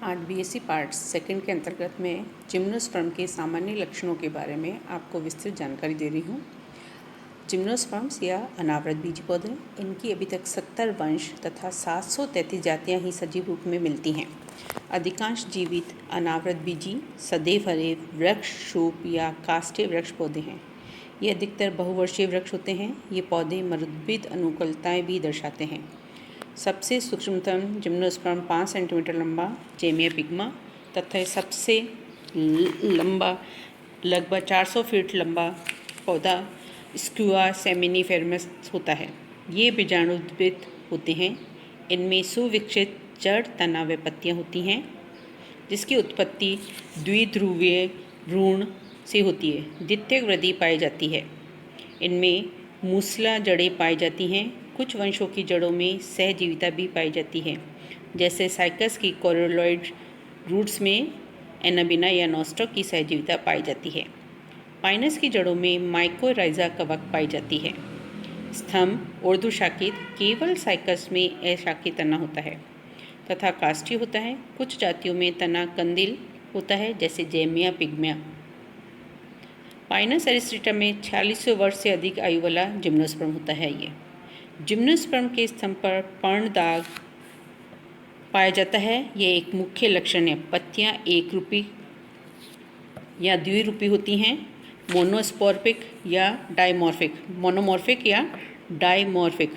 आज BSc part second के अंतर्गत में जिम्नोस्पर्म के सामान्य लक्षणों के बारे में आपको विस्तृत जानकारी दे रही हूँ। जिम्नोस्पर्म्स या अनावृत बीजी पौधे, इनकी अभी तक 70 वंश तथा 733 जातियाँ ही सजीव रूप में मिलती हैं। अधिकांश जीवित अनावृत बीजी सदैव हरे वृक्ष, शूप या काष्ठीय वृक्ष पौधे हैं। ये अधिकतर बहुवर्षीय वृक्ष होते हैं। ये पौधे मरुद्भिद अनुकूलताएँ भी दर्शाते हैं। सबसे सूक्ष्मतम जिम्नोस्पर्म 5 सेंटीमीटर लंबा जेमिया पिग्मा तथा सबसे लंबा लगभग 400 फीट लंबा पौधा स्क्यूआ सेमिनिफेरमस होता है। ये बीजाणुद्भिद होते हैं। इनमें सुविकसित जड़, तना व पत्तियाँ होती हैं, जिसकी उत्पत्ति द्विध्रुवीय भ्रूण से होती है। द्वितीयक वृद्धि पाई जाती है। इनमें मूसला जड़ें पाई जाती हैं। कुछ वंशों की जड़ों में सहजीविता भी पाई जाती है, जैसे साइकस की कोरोलॉइड रूट्स में एनाबिना या नॉस्टॉक की सहजीविता पाई जाती है। पाइनस की जड़ों में माइकोराइजा कवक पाई जाती है। स्तंभ ऊर्ध्वशाखित, केवल साइकस में अशाखित तना होता है तथा काष्ठीय होता है। कुछ जातियों में तना कंदील होता है, जैसे जेमिया पिग्मा। पाइनस एरिस्टिटा में 4600 वर्ष से अधिक आयु वाला जिम्नोस्पर्म होता है। ये जिम्नोस्पर्म के स्तंभ पर पर्ण दाग पाया जाता है। यह एक मुख्य लक्षण है। पत्तियां एक रूपी या द्विरूपी होती हैं। मोनोमॉर्फिक या डाइमॉर्फिक।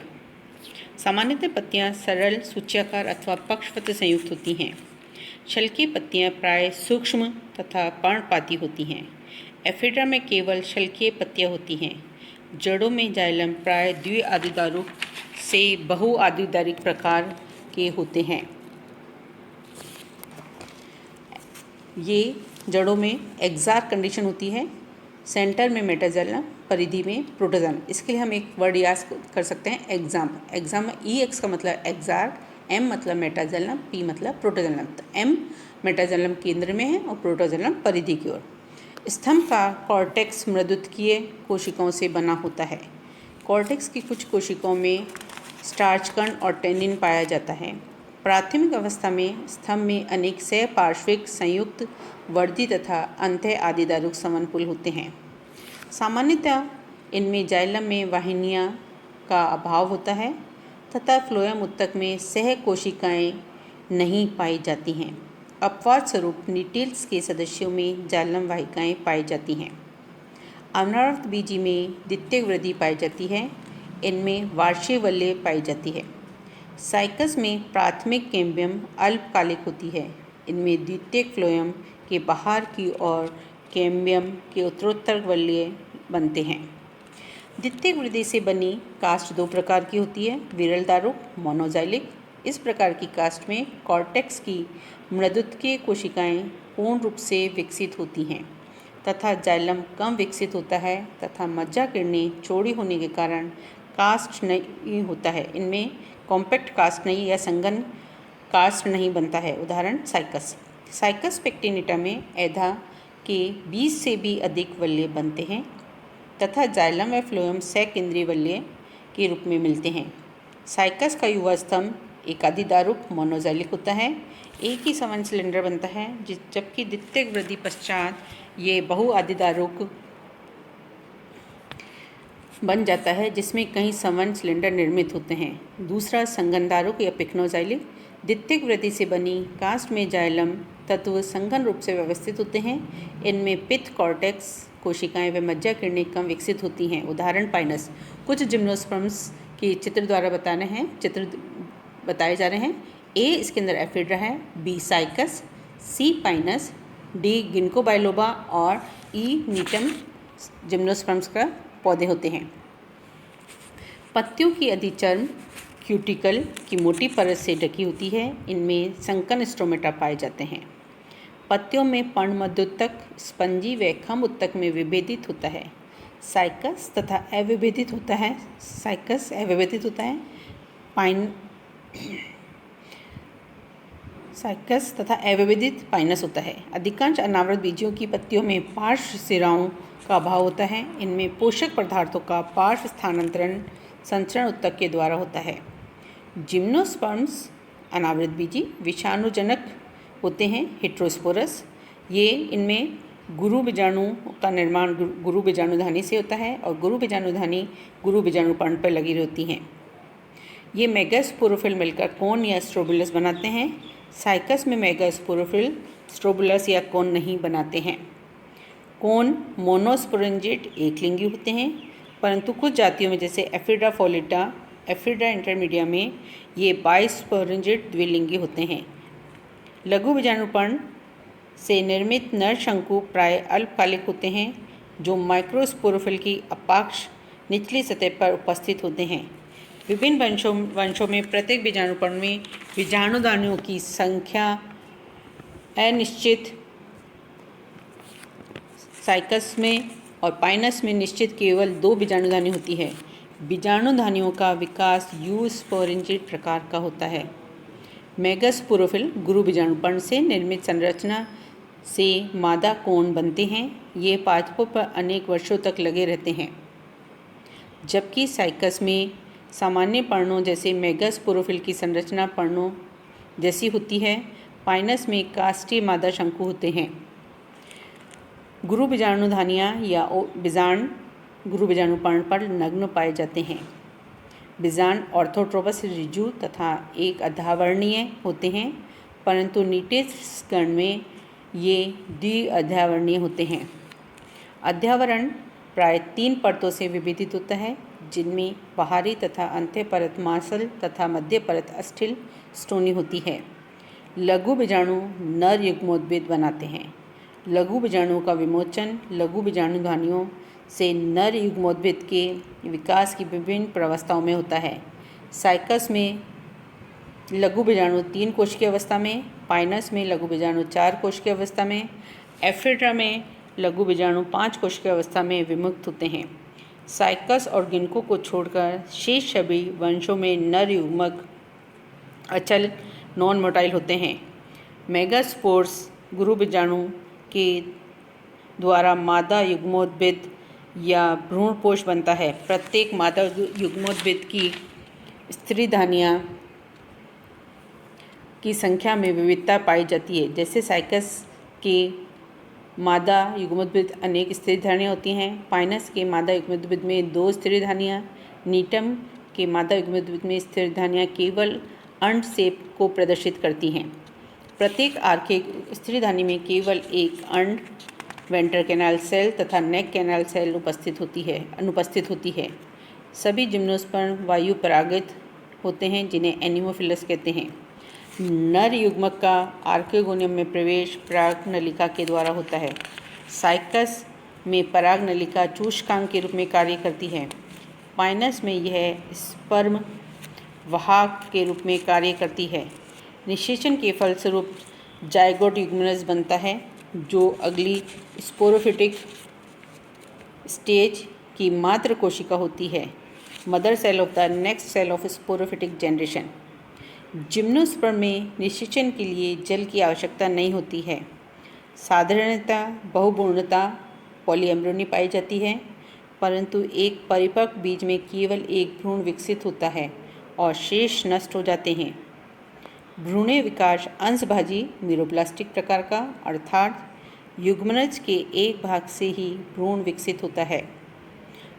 सामान्यतः पत्तियां सरल, सूच्याकार अथवा पक्षपत्र संयुक्त होती हैं। शल्कीय पत्तियां प्राय सूक्ष्म तथा पर्णपाती होती हैं। एफिड्रा में केवल शल्कीय पत्तियां होती हैं। जड़ों में जाइलम प्राय द्विआद्युदारुक से बहुआद्युदारिक प्रकार के होते हैं। ये जड़ों में एक्सार कंडीशन होती है। सेंटर में मेटाजाइलम, परिधि में प्रोटोजाइलम। इसके लिए हम एक वर्ड याद कर सकते हैं, एग्जाम। EX का मतलब एक्सार, M मतलब मेटाजाइलम, P मतलब प्रोटोजाइलम। तो M मेटाजाइलम केंद्र में है और प्रोटोजाइलम परिधि की ओर। स्तंभ का कॉर्टेक्स मृदुत्कीय कोशिकाओं से बना होता है। कॉर्टेक्स की कुछ कोशिकाओं में स्टार्च कण और टेनिन पाया जाता है। प्राथमिक अवस्था में स्तंभ में अनेक सहपार्श्विक, संयुक्त, वर्धी तथा अंतः आदिदारुक संवहनपुल होते हैं। सामान्यतः इनमें जाइलम में वाहिनियाँ का अभाव होता है तथा फ्लोएम उत्तक में सह कोशिकाएँ नहीं पाई जाती हैं। अपवाद स्वरूप नीटिल्स के सदस्यों में जाइलम वाहिकाएँ पाई जाती हैं। अनावृत बीजी में द्वितीयक वृद्धि पाई जाती है। इनमें वार्षिक वलय पाई जाती है। साइकस में प्राथमिक कैम्बियम अल्पकालिक होती है। इनमें द्वितीयक फ्लोएम के बाहर की ओर कैम्बियम के उत्तरोत्तर वलय बनते हैं। द्वितीयक वृद्धि से बनी कास्ट दो प्रकार की होती है, विरल दारुक, मोनोजाइलिक। इस प्रकार की कास्ट में कॉर्टेक्स की मृदुत्कीय कोशिकाएं पूर्ण रूप से विकसित होती हैं तथा जाइलम कम विकसित होता है तथा मज्जा किरणें चौड़ी होने के कारण कास्ट नहीं होता है। इनमें कॉम्पैक्ट कास्ट नहीं या संघन कास्ट नहीं बनता है। उदाहरण साइकस पेक्टिनेटा में एधा के 20 से भी अधिक वलय बनते हैं तथा जाइलम व फ्लोएम सकेंद्रीय वलय के रूप में मिलते हैं। साइकस का युवा स्तंभ एकाधिदारुक मोनोजाइलिक होता है। एक ही समान सिलेंडर बनता है, जबकि द्वितीयक वृद्धि पश्चात ये बहुआदिदारुक बन जाता है, जिसमें कई समान सिलेंडर निर्मित होते हैं। दूसरा संघनदारुक या पिक्नोजाइलिक। द्वितीयक वृद्धि से बनी कास्ट में जाइलम तत्व संघन रूप से व्यवस्थित होते हैं। इनमें पित्त, कॉर्टेक्स कोशिकाएं व मज्जा किरणें कम विकसित होती हैं। उदाहरण पाइनस। कुछ जिम्नोस्पर्म्स के चित्र बताए जा रहे हैं। A इसके अंदर एफिड्रा है, B cycas, C pinus, D ginkgo biloba और E नीटम जिम्नोस्पर्म्स का पौधे होते हैं। पत्तियों की अधिचर्म क्यूटिकल की मोटी परत से ढकी होती है। इनमें संकन स्टोमेटा पाए जाते हैं। पत्तियों में पर्णमध्योतक, स्पंजी व खम्भ उत्तक में विभेदित होता है। साइकस तथा अविभेदित होता है। साइकस तथा अविभेदित पाइनस होता है। अधिकांश अनावृत बीजियों की पत्तियों में पार्श्व सिराओं का अभाव होता है। इनमें पोषक पदार्थों का पार्श्व स्थानांतरण संचरण उत्तक के द्वारा होता है। जिम्नोस्पर्म्स अनावृत बीजी विषाणुजनक होते हैं हेट्रोस्पोरस। ये इनमें गुरु बीजाणु का निर्माण गुरु बीजाणुधानी से होता है और गुरु बीजाणुधानी गुरु बीजाणुपर्ण पर लगी होती हैं। ये मेगास्पोरोफिल मिलकर कोन या स्ट्रोबुलस बनाते हैं। साइकस में मेगास्पोरोफिल स्ट्रोबुलस या कोन नहीं बनाते हैं। कोन मोनोस्पोरेंजिएट एकलिंगी होते हैं, परंतु कुछ जातियों में जैसे एफिड्रा फॉलिटा, एफिड्रा इंटरमीडिया में ये बाइस्पोरेंजिएट द्विलिंगी होते हैं। लघु बीजाणुपर्ण से निर्मित नर शंकु प्राय अल्पकालिक होते हैं, जो माइक्रोस्पोरोफिल की अपाक्ष निचली सतह पर उपस्थित होते हैं। विभिन्न वंशों में प्रत्येक बीजाणुपर्ण में बीजाणुधानियों की संख्या अनिश्चित, साइकस में और पाइनस में निश्चित केवल 2 बीजाणुधानी होती है। बीजाणुधानियों का विकास यूस्पोरेंजिएट प्रकार का होता है। मेगास्पोरोफिल गुरु बीजाणुपर्ण से निर्मित संरचना से मादा कोन बनते हैं। ये पादपों पर अनेक वर्षों तक लगे रहते हैं, जबकि साइकस में सामान्य पर्णों जैसे मेगास्पोरोफिल की संरचना पर्णों जैसी होती है। पाइनस में काष्ठीय मादा शंकु होते हैं। गुरु बीजाणुधानियाँ या बीजाण गुरु बीजाणुपर्ण पर नग्न पाए जाते हैं। बीजाण ऑर्थोट्रोपस ऋजु तथा एक अधावरणीय होते हैं, परंतु नीटेस गण में ये द्विअध्यावरणीय होते हैं। अध्यावरण प्राय 3 परतों से विभेदित होता है, जिनमें बाहरी तथा अंत्य परत मांसल तथा मध्य परत अस्थिल स्टोनी होती है। लघु बीजाणु नर युग्मोद्भिद बनाते हैं। लघु बीजाणुओं का विमोचन लघु बीजाणुधानियों से नर युग्मोद्भिद के विकास की विभिन्न प्रावस्थाओं में होता है। साइकस में लघु बीजाणु 3 कोश की अवस्था में, पाइनस में लघु बीजाणु 4 कोश की अवस्था में, एफ्रिड्रा में लघु बीजाणु 5 कोश की अवस्था में विमुक्त होते हैं। साइकस और गिनको को छोड़कर शेष सभी वंशों में नर युग्मक अचल नॉन मोटाइल होते हैं। मेगास्पोर्स गुरु बीजाणु के द्वारा मादा युग्मोद्भिद या भ्रूणपोष बनता है। प्रत्येक मादा युग्मोद्भिद की स्त्रीधानियाँ की संख्या में विविधता पाई जाती है। जैसे साइकस के मादा युग्मोद्भिद अनेक स्त्रीधानियाँ होती हैं। पाइनस के मादा युग्मोद्भिद में 2 स्त्रीधानियाँ, नीटम के मादा युग्मोद्भिद में स्त्रीधानियाँ केवल अंड सेप को प्रदर्शित करती हैं। प्रत्येक आर्किक स्त्रीधानी में केवल एक अंड, वेंटर कैनाल सेल तथा नेक कैनाल सेल अनुपस्थित होती है। सभी जिम्नोस्पर्म वायु परागित होते हैं, जिन्हें एनिमोफिलस कहते हैं। नर युग्मक का आर्कियोगोनियम में प्रवेश पराग नलिका के द्वारा होता है। साइकस में पराग नलिका चूषकांक के रूप में कार्य करती है। पाइनस में यह स्पर्म वाहक के रूप में कार्य करती है। निषेचन के फलस्वरूप जाइगोट युग्मनस बनता है, जो अगली स्पोरोफिटिक स्टेज की मात्र कोशिका होती है, mother cell of the next cell of sporophytic generation. Gymnosperm में निषेचन के लिए जल की आवश्यकता नहीं होती है। साधारणतः बहुभ्रूणता पॉलीएम्ब्रियोनी पाई जाती है, परंतु एक परिपक्व बीज में केवल एक भ्रूण विकसित होता है और शेष नष्ट हो जाते हैं। भ्रूणीय विकास अंशभाजी मीरोप्लास्टिक प्रकार का, अर्थात युग्मनज के एक भाग से ही भ्रूण विकसित होता है।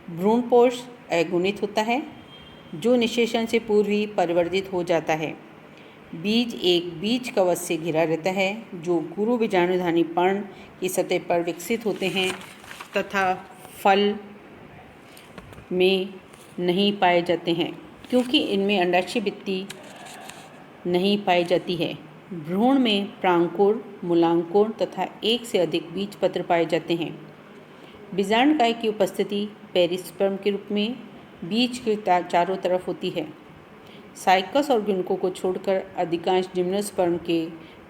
भ्रूणपोष अगुणित होता है, जो निषेचन से पूर्व ही परिवर्तित हो जाता है। बीज एक बीज कवच से घिरा रहता है, जो गुरु बीजाणुधानी पर्ण की सतह पर विकसित होते हैं तथा फल में नहीं पाए जाते हैं, क्योंकि इनमें अंडाक्षय भित्ति नहीं पाई जाती है। भ्रूण में प्रांकुर, मूलांकुर तथा एक से अधिक बीज पत्र पाए जाते हैं। बीजांडकाय की उपस्थिति पेरिस्पर्म के रूप में बीज के चारों तरफ होती है। साइकस और गिनको को छोड़कर अधिकांश जिम्नोस्पर्म के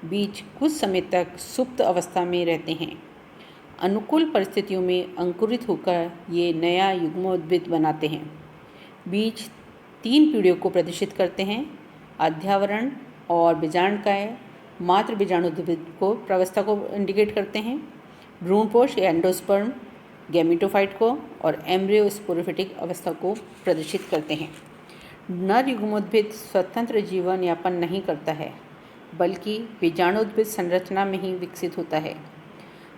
बीज कुछ समय तक सुप्त अवस्था में रहते हैं। अनुकूल परिस्थितियों में अंकुरित होकर ये नया युग्मोद्भिद बनाते हैं। बीज 3 पीढ़ियों को प्रदर्शित करते हैं: अध्यावरण और बीजांडकाय मात्र बीजाणुद्भिद को प्रावस्था को इंडिकेट करते हैं, भ्रूणपोष या एंडोस्पर्म गैमेटोफाइट को और एम्ब्रियो स्पोरोफिटिक अवस्था को प्रदर्शित करते हैं। नर युग्मोद्भिद स्वतंत्र जीवन यापन नहीं करता है। बल्कि बीजाणुद्भिद संरचना में ही विकसित होता है।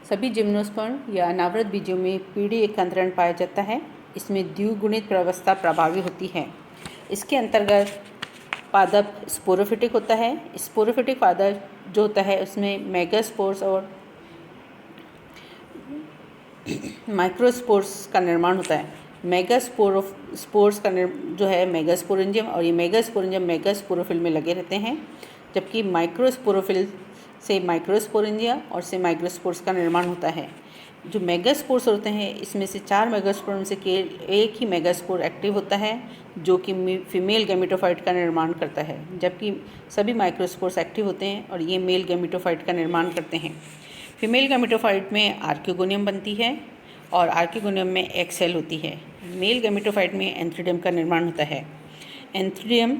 सभी जिम्नोस्पर्म या अनावृत बीजों में पीढ़ी एकांतरण पाया जाता है। इसमें द्विगुणित प्रवस्था प्रभावी होती है। इसके अंतर्गत पादप स्पोरोफिटिक होता है। स्पोरोफिटिक पादप जो होता है उसमें मेगास्पोर्स और माइक्रोस्पोर्स का निर्माण होता है। स्पोर्स का जो है मेगास्पोरेंजियम, और ये मेगास्पोरेंजियम मेगास्पोरोफिल में लगे रहते हैं, जबकि माइक्रोस्पोरोफिल से माइक्रोस्पोरेंजिया और से माइक्रोस्पोर्स का निर्माण होता है। जो मेगास्पोर्स होते हैं इसमें से 4 मेगास्पोर में से केवल एक ही मेगास्पोर एक्टिव होता है, जो कि फीमेल गैमेटोफाइट का निर्माण करता है, जबकि सभी माइक्रोस्पोर्स एक्टिव होते हैं और ये मेल गैमेटोफाइट का निर्माण करते हैं। फीमेल गैमेटोफाइट में आर्कियोगोनियम बनती है और आर्कियोगोनियम में एक सेल होती है। मेल गैमेटोफाइट में एंथ्रीडियम का निर्माण होता है। एंथ्रीडियम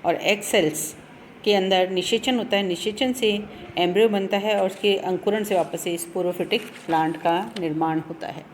और एग सेल्स के अंदर निषेचन होता है। निषेचन से एम्ब्रियो बनता है और उसके अंकुरण से वापस से स्पोरोफिटिक प्लांट का निर्माण होता है।